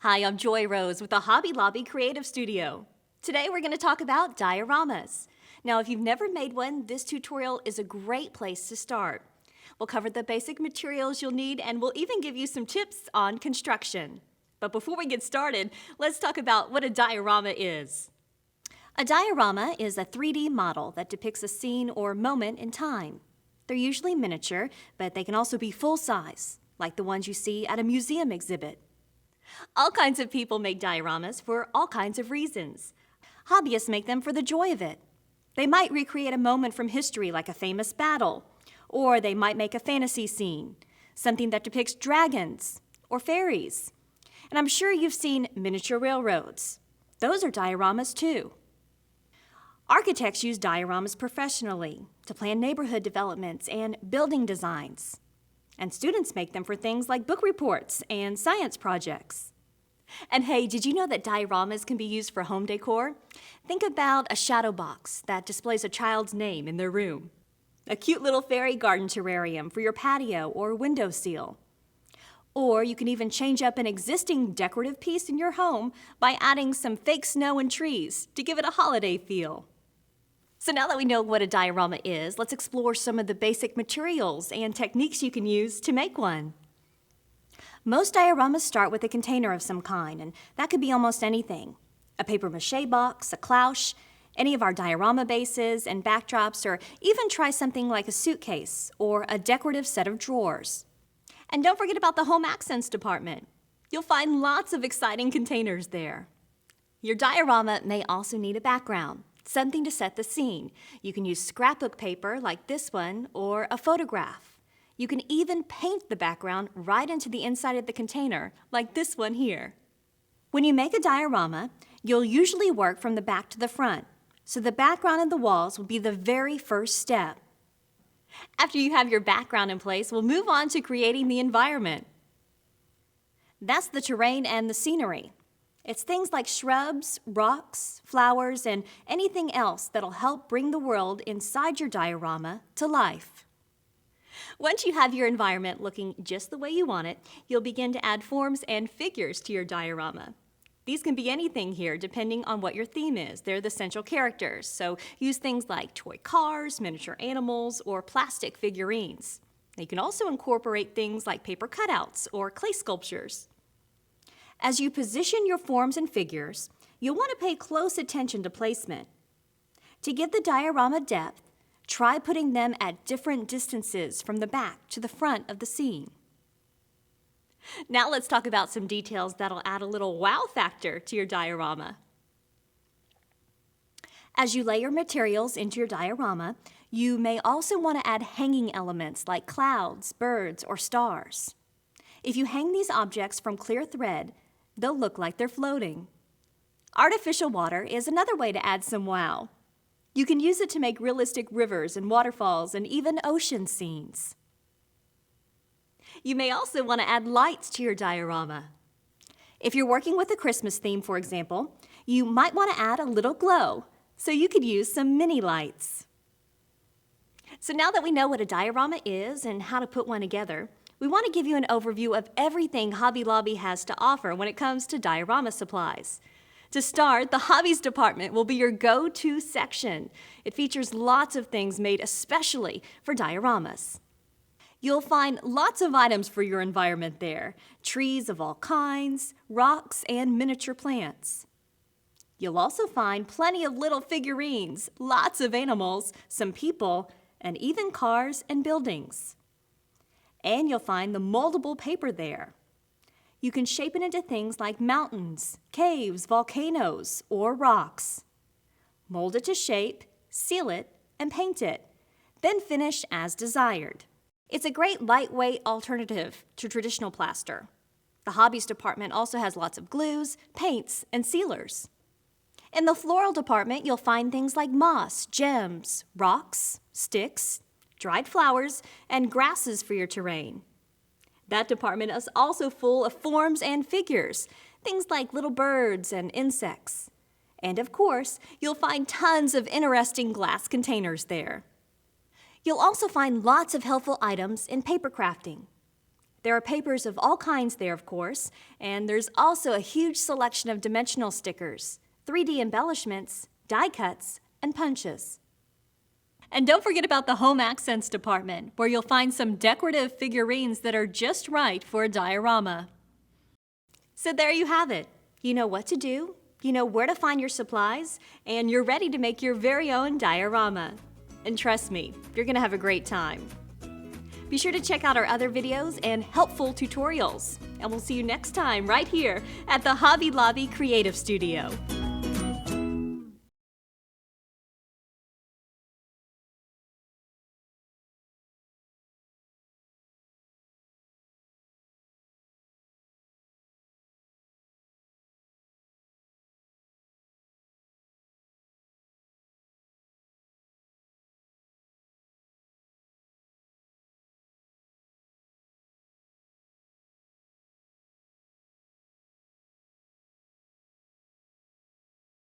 Hi, I'm Joy Rose with the Hobby Lobby Creative Studio. Today we're going to talk about dioramas. Now, if you've never made one, this tutorial is a great place to start. We'll cover the basic materials you'll need, and we'll even give you some tips on construction. But before we get started, let's talk about what a diorama is. A diorama is a 3D model that depicts a scene or moment in time. They're usually miniature, but they can also be full-size, like the ones you see at a museum exhibit. All kinds of people make dioramas for all kinds of reasons. Hobbyists make them for the joy of it. They might recreate a moment from history like a famous battle, or they might make a fantasy scene, something that depicts dragons or fairies. And I'm sure you've seen miniature railroads. Those are dioramas too. Architects use dioramas professionally to plan neighborhood developments and building designs. And students make them for things like book reports and science projects. And hey, did you know that dioramas can be used for home decor? Think about a shadow box that displays a child's name in their room, a cute little fairy garden terrarium for your patio or windowsill. Or you can even change up an existing decorative piece in your home by adding some fake snow and trees to give it a holiday feel. So now that we know what a diorama is, let's explore some of the basic materials and techniques you can use to make one. Most dioramas start with a container of some kind, and that could be almost anything. A papier-mâché box, a clouche, any of our diorama bases and backdrops, or even try something like a suitcase or a decorative set of drawers. And don't forget about the home accents department. You'll find lots of exciting containers there. Your diorama may also need a background, something to set the scene. You can use scrapbook paper like this one or a photograph. You can even paint the background right into the inside of the container like this one here. When you make a diorama, you'll usually work from the back to the front, so the background and the walls will be the very first step. After you have your background in place, we'll move on to creating the environment. That's the terrain and the scenery. It's things like shrubs, rocks, flowers, and anything else that'll help bring the world inside your diorama to life. Once you have your environment looking just the way you want it, you'll begin to add forms and figures to your diorama. These can be anything here depending on what your theme is. They're the central characters, so use things like toy cars, miniature animals, or plastic figurines. You can also incorporate things like paper cutouts or clay sculptures. As you position your forms and figures, you'll want to pay close attention to placement. To give the diorama depth, try putting them at different distances from the back to the front of the scene. Now let's talk about some details that'll add a little wow factor to your diorama. As you lay your materials into your diorama, you may also want to add hanging elements like clouds, birds, or stars. If you hang these objects from clear thread, they'll look like they're floating. Artificial water is another way to add some wow. You can use it to make realistic rivers and waterfalls and even ocean scenes. You may also want to add lights to your diorama. If you're working with a Christmas theme, for example, you might want to add a little glow, so you could use some mini lights. So now that we know what a diorama is and how to put one together, we want to give you an overview of everything Hobby Lobby has to offer when it comes to diorama supplies. To start, the Hobbies department will be your go-to section. It features lots of things made especially for dioramas. You'll find lots of items for your environment there, trees of all kinds, rocks, and miniature plants. You'll also find plenty of little figurines, lots of animals, some people, and even cars and buildings. And you'll find the moldable paper there. You can shape it into things like mountains, caves, volcanoes, or rocks. Mold it to shape, seal it, and paint it. Then finish as desired. It's a great lightweight alternative to traditional plaster. The hobbies department also has lots of glues, paints, and sealers. In the floral department, you'll find things like moss, gems, rocks, sticks, dried flowers, and grasses for your terrain. That department is also full of forms and figures, things like little birds and insects. And of course, you'll find tons of interesting glass containers there. You'll also find lots of helpful items in paper crafting. There are papers of all kinds there, of course, and there's also a huge selection of dimensional stickers, 3D embellishments, die cuts, and punches. And don't forget about the Home Accents department, where you'll find some decorative figurines that are just right for a diorama. So there you have it. You know what to do, you know where to find your supplies, and you're ready to make your very own diorama. And trust me, you're going to have a great time. Be sure to check out our other videos and helpful tutorials. And we'll see you next time right here at the Hobby Lobby Creative Studio.